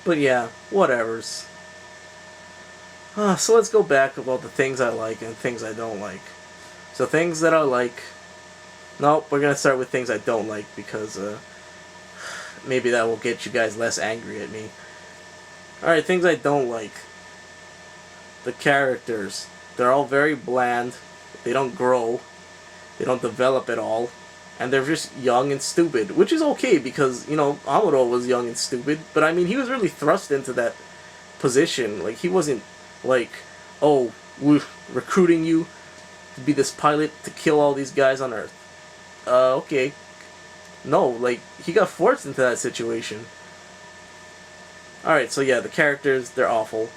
But yeah, whatevers. So let's go back about the things I like and things I don't like. So things that I like. Nope, we're gonna start with things I don't like because maybe that will get you guys less angry at me. Alright, things I don't like. The characters. They're all very bland. They don't grow. They don't develop at all. And they're just young and stupid. Which is okay because, you know, Amuro was young and stupid. But I mean, he was really thrust into that position. Like, he wasn't like, oh, we're recruiting you to be this pilot to kill all these guys on Earth. Okay. No, like, he got forced into that situation. Alright, so yeah, the characters, they're awful.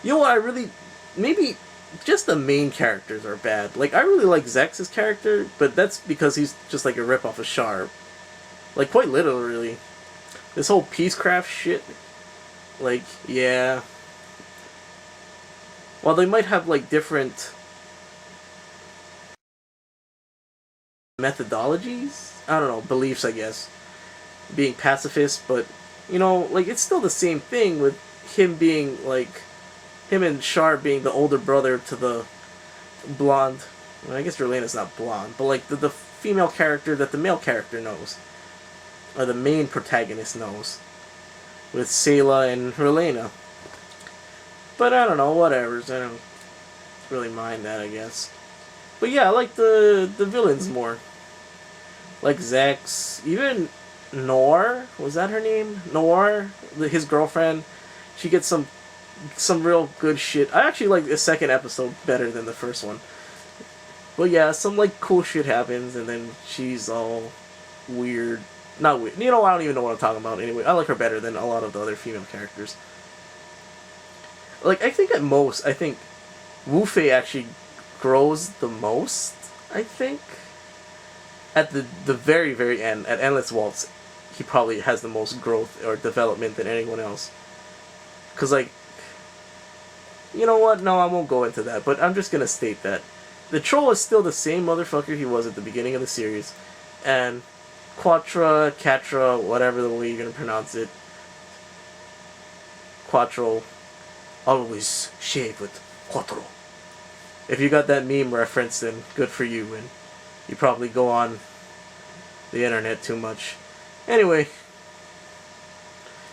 You know what, I really... Maybe just the main characters are bad. Like, I really like Zex's character, but that's because he's just like a ripoff of Char. Like, quite literally. This whole Peacecraft shit, like, yeah. While they might have, like, different methodologies? I don't know, beliefs, I guess. Being pacifist, but, you know, like, it's still the same thing with him being, like... Him and Char being the older brother to the blonde... Well, I guess Relena's not blonde, but, like, the female character that the male character knows. Or the main protagonist knows. With Sayla and Relena. But I don't know, whatever. I don't really mind that, I guess. But yeah, I like the villains more. Like Zex, even Noir, was that her name? Noir, his girlfriend. She gets some real good shit. I actually like the second episode better than the first one. But yeah, some like cool shit happens, and then she's all weird. Not weird. You know, I don't even know what I'm talking about anyway. I like her better than a lot of the other female characters. Like, I think at most, I think Wu Fei actually grows the most, I think. At the very, very end, at Endless Waltz, he probably has the most growth or development than anyone else. Because, like, you know what? No, I won't go into that, but I'm just going to state that. The troll is still the same motherfucker he was at the beginning of the series. And Quatra, whatever the way you're going to pronounce it. Quattro. Always shave with Quattro. If you got that meme reference, then good for you, and you probably go on the internet too much. Anyway.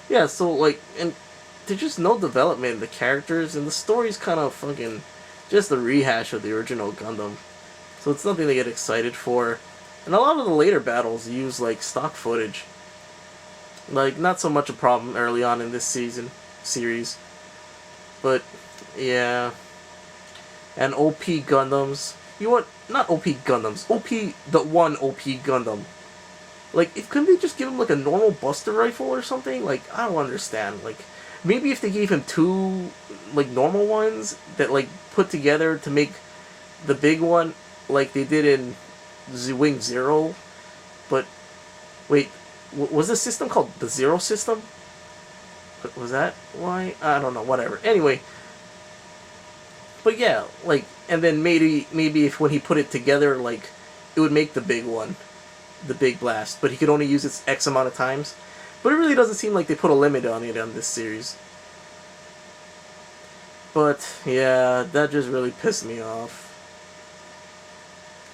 Yeah, so, like, and there's just no development in the characters, and the story's kind of fucking just a rehash of the original Gundam. So it's nothing to get excited for. And a lot of the later battles use, like, stock footage. Like, not so much a problem early on in this series. But, yeah. And OP Gundams. You know what? Not OP Gundams. The one OP Gundam. Like, couldn't they just give him, like, a normal Buster Rifle or something? Like, I don't understand. Like, maybe if they gave him two, like, normal ones that, like, put together to make the big one, like they did in Wing Zero. But, wait, was this system called the Zero System? Was that why? I don't know, whatever. Anyway. But yeah, like, and then maybe if when he put it together, like, it would make the big one. The big blast. But he could only use it X amount of times. But it really doesn't seem like they put a limit on it on this series. But, yeah, that just really pissed me off.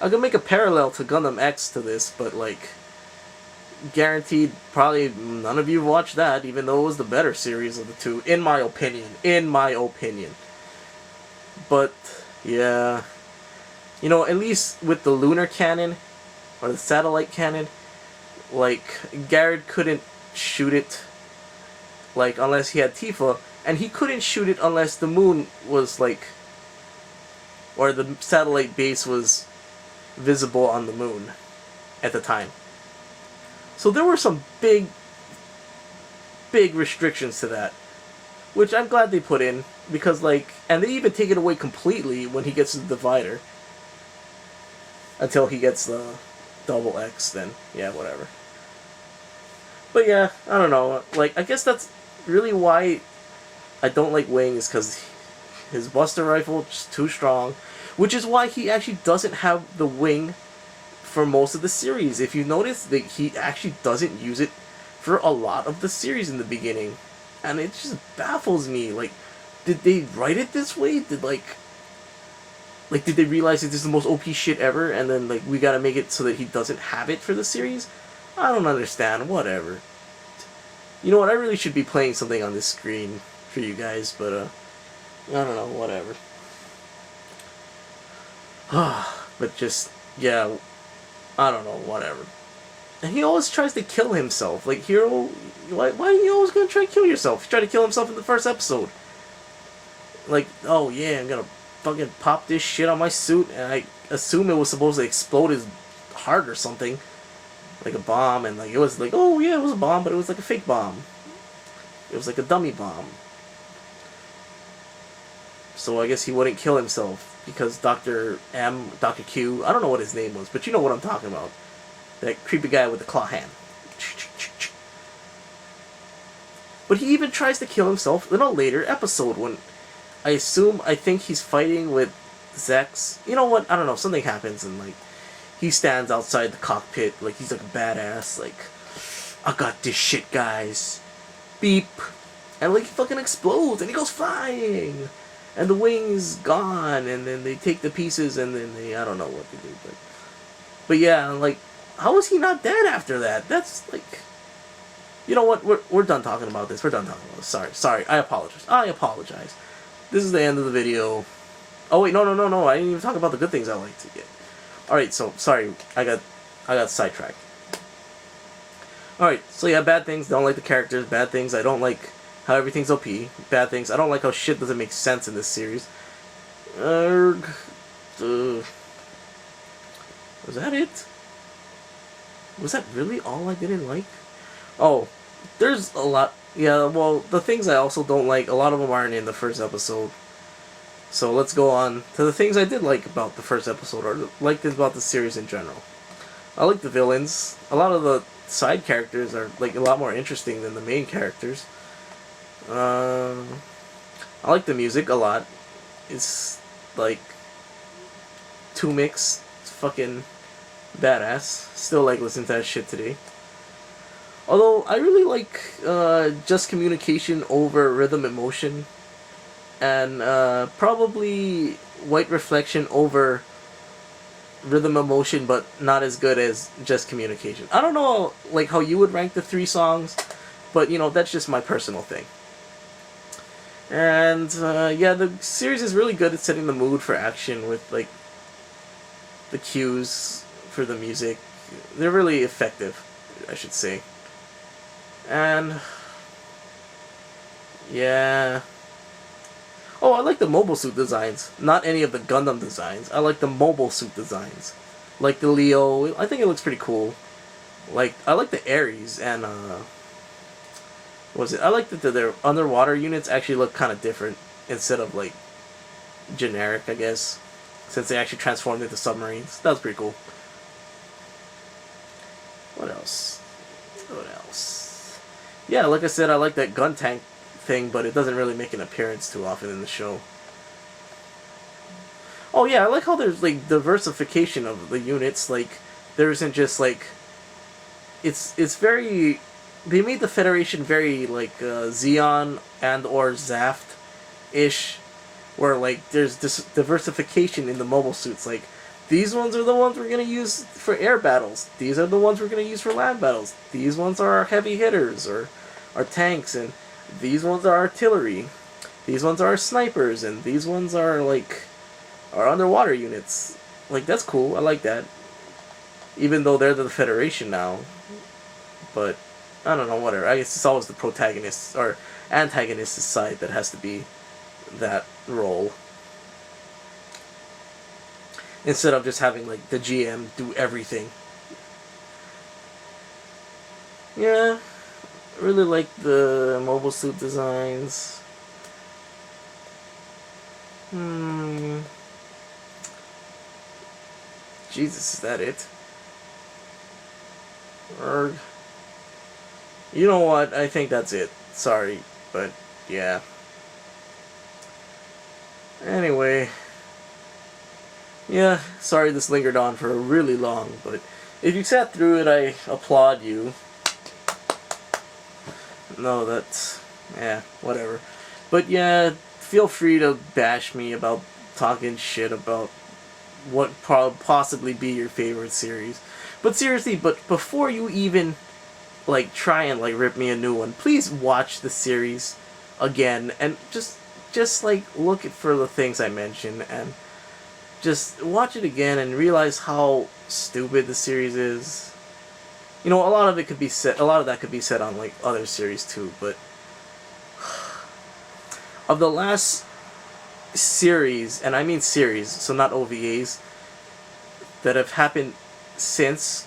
I could make a parallel to Gundam X to this, but, like, guaranteed probably none of you watched that, even though it was the better series of the two, in my opinion. But, yeah. You know, at least with the lunar cannon, or the satellite cannon, like, Garrett couldn't shoot it, like, unless he had Tifa, and he couldn't shoot it unless the moon was, like, or the satellite base was visible on the moon at the time. So there were some big restrictions to that, which I'm glad they put in, because, like, and they even take it away completely when he gets the divider. Until he gets the double X, then, yeah, whatever. But yeah, I don't know, like, I guess that's really why I don't like Wing, is because his Buster Rifle is just too strong, which is why he actually doesn't have the Wing for most of the series. If you notice, that he actually doesn't use it for a lot of the series in the beginning. And it just baffles me. Like, did they write it this way? Did they realize that this is the most OP shit ever, and then like we gotta make it so that he doesn't have it for the series? I don't understand. Whatever. You know what? I really should be playing something on this screen for you guys, but I don't know. Whatever. But just yeah, I don't know. Whatever. And he always tries to kill himself. Like, Hero, why are you always gonna try to kill yourself? He tried to kill himself in the first episode. Like, oh yeah, I'm gonna fucking pop this shit on my suit, and I assume it was supposed to explode his heart or something. Like a bomb, and like it was like, oh yeah, it was a bomb, but it was like a fake bomb. It was like a dummy bomb. So I guess he wouldn't kill himself because Dr. Q, I don't know what his name was, but you know what I'm talking about. That creepy guy with the claw hand. But he even tries to kill himself in a later episode when I think he's fighting with Zex. You know what? I don't know. Something happens and like he stands outside the cockpit like he's like a badass. Like, I got this shit, guys. Beep. And like he fucking explodes and he goes flying. And the wing's gone and then they take the pieces and then I don't know what they do. But yeah, like, how is he not dead after that? That's like, you know what? We're done talking about this. We're done talking about this. Sorry. I apologize. This is the end of the video. Oh wait, no. I didn't even talk about the good things I liked yet. All right, so sorry, I got sidetracked. All right, so yeah, bad things. Don't like the characters. Bad things. I don't like how everything's OP. Bad things. I don't like how shit doesn't make sense in this series. Was that it? Was that really all I didn't like? Oh, there's a lot. Yeah, well, the things I also don't like, a lot of them aren't in the first episode. So let's go on to the things I did like about the first episode, or liked about the series in general. I like the villains. A lot of the side characters are like a lot more interesting than the main characters. I like the music a lot. It's like 2mix. It's fucking badass. Still like listening to that shit today. Although I really like just communication over rhythm and motion, and probably White Reflection over rhythm and motion, but not as good as just communication. I don't know like how you would rank the 3 songs, but you know, that's just my personal thing. And yeah, the series is really good at setting the mood for action with like the cues for the music. They're really effective, I should say. And yeah. Oh, I like the mobile suit designs. Not any of the Gundam designs. I like the mobile suit designs. Like the Leo. I think it looks pretty cool. Like, I like the Ares and what was it? I like that their underwater units actually look kind of different instead of like generic, I guess, since they actually transformed into submarines. That was pretty cool. What else? Yeah, like I said, I like that gun tank thing, but it doesn't really make an appearance too often in the show. Oh yeah, I like how there's like diversification of the units. Like, there isn't just like it's very. They made the Federation very like Xeon and or Zaft ish, where like there's this diversification in the mobile suits. Like, these ones are the ones we're gonna use for air battles. These are the ones we're gonna use for land battles. These ones are our heavy hitters or our tanks, and these ones are artillery. These ones are our snipers, and these ones are like our underwater units. Like, that's cool. I like that. Even though they're the Federation now, but I don't know. Whatever. I guess it's always the protagonist or antagonist's side that has to be that role, instead of just having like the GM do everything. Yeah, I really like the mobile suit designs. Jesus, is that it? Erg. You know what? I think that's it. Sorry, but yeah. Anyway. Yeah, sorry this lingered on for really long, but if you sat through it, I applaud you. No, that's Yeah, whatever. But yeah, feel free to bash me about talking shit about what possibly be your favorite series. But seriously, but before you even like try and like rip me a new one, please watch the series again and just like look for the things I mentioned and just watch it again and realize how stupid the series is. You know, a lot of it could be said. A lot of that could be said on like other series too. But of the last series, and I mean series, so not OVAs, that have happened since,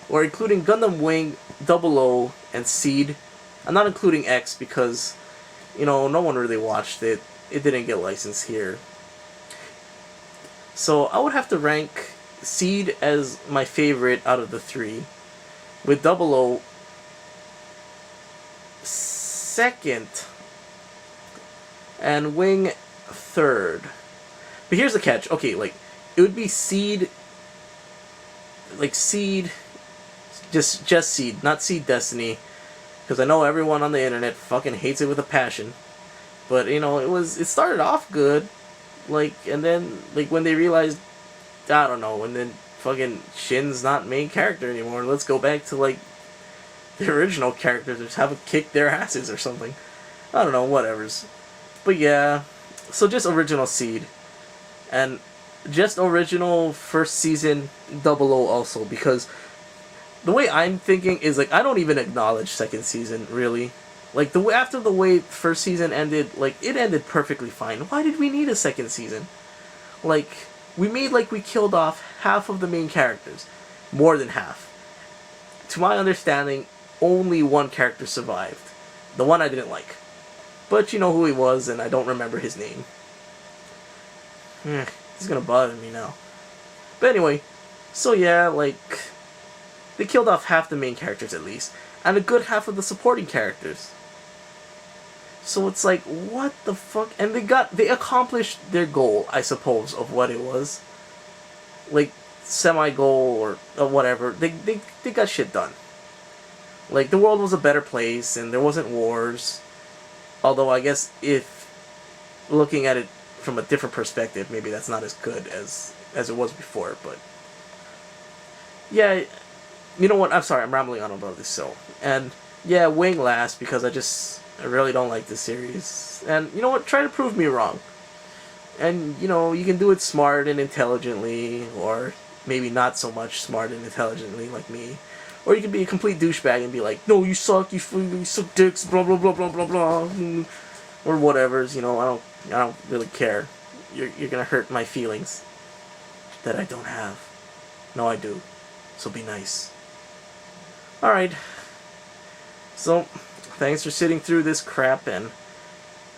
or including Gundam Wing, Double O, and Seed. I'm not including X because, you know, no one really watched it. It didn't get licensed here. So I would have to rank Seed as my favorite out of the three, with Double O second, and Wing third. But here's the catch. Okay, like, it would be Seed, like Seed, just Seed, not Seed Destiny, because I know everyone on the internet fucking hates it with a passion. But you know, it started off good, like, and then like when they realized, I don't know, and then fucking Shin's not main character anymore. Let's go back to like the original characters, just have them kick their asses or something. I don't know, whatever's. But yeah, so just original Seed, and just original first season Double O also, because the way I'm thinking is like I don't even acknowledge second season really. Like after the way first season ended, like it ended perfectly fine. Why did we need a second season? Like we made like we killed off half of the main characters, more than half. To my understanding, only one character survived, the one I didn't like. But you know who he was, and I don't remember his name. He's gonna bother me now. But anyway, so yeah, like they killed off half the main characters at least, and a good half of the supporting characters. So it's like, what the fuck? And they accomplished their goal, I suppose, of what it was. Like, semi-goal or whatever. They got shit done. Like, the world was a better place, and there wasn't wars. Although, I guess, if looking at it from a different perspective, maybe that's not as good as it was before, but yeah, you know what? I'm sorry, I'm rambling on about this. And yeah, Wing last because I really don't like this series. And you know what? Try to prove me wrong. And you know, you can do it smart and intelligently, or maybe not so much smart and intelligently like me. Or you can be a complete douchebag and be like, no, you suck, you suck dicks, blah blah blah blah blah blah, or whatever's. You know, I don't really care. You're gonna hurt my feelings that I don't have. No, I do. So be nice. Alright. So, thanks for sitting through this crap, and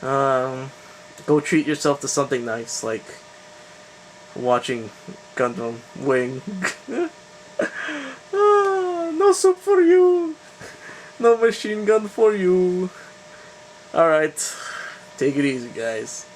go treat yourself to something nice, like watching Gundam Wing. No soup for you. No machine gun for you. Alright. Take it easy, guys.